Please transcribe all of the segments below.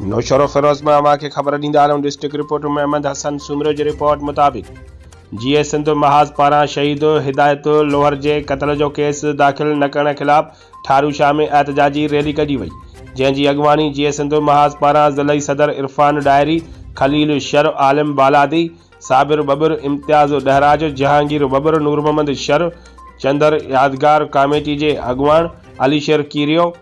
नौशर फिरोज में अमा के खबर ॾींदा आहियूं। डिस्ट्रिक्ट रिपोर्टर महमद हसन सुमरो जी रिपोर्ट मुताबिक़ जीए सिंध महाज़ पारां शहीद हिदायत लोहर जे क़त्ल जो केस दाख़िल न करण खिलाफ़ ठारू शाह में एहतजाजी रैली कढी वई, जंहिंजी अॻवानी जीए सिंध महाज़ पारां ज़िलई सदर इरफान डायरी, खलील शर, आलिम बालादी, साबिर बबर, इम्तियाज़ डहराज, जहांगीर बबर, नूर मोहम्मद शर, चंदर यादगार कमेटी के अॻवान अलीशेर कीरियो,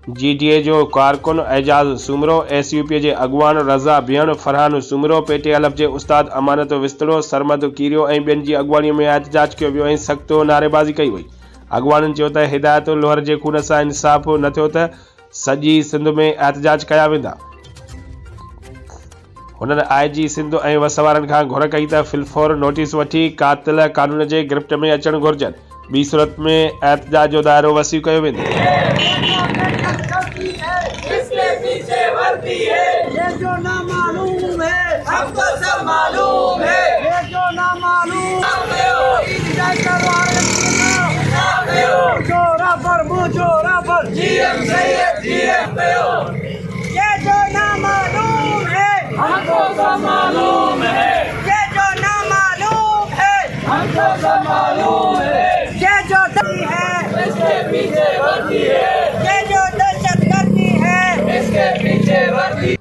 जीडीए जो कारकुन एजाज सुमरो, एसयूपी के अॻवान रज़ा बियण, फरहान सुमरो, पेटे अलफ के उस्ताद अमानत विस्तड़ो, सरमद कीरियो ऐं ॿियनि जी अॻवानीअ में एहतजाज कयो वियो ऐं सख़्त नारेबाज़ी कई वई। अॻवाननि चयो त हिदायत लोहर जे खून सां इंसाफ़ न थियो त सॼी सिंध में एहतजाज कया वेंदा। हुननि IG सिंध ऐं वसवारनि खां घुर कई त फिलफोर नोटिस वठी कातिल कानून जे गिरफ़्ट में अचणु घुरिजनि, ॿी सूरत में एहतजाज जो दायरो वसी कयो वेंदो। ये जो ना मालूम है हमको सब मालूम है, ये जो ना मालूम जोरा पर जीएम सैयद जीएम ये जो ना मालूम है हमको सब मालूम है, ये जो ना मालूम है हमको सब मालूम है, ये जो है इसके पीछे वर्दी है, ये जो दहशतगर्दी है इसके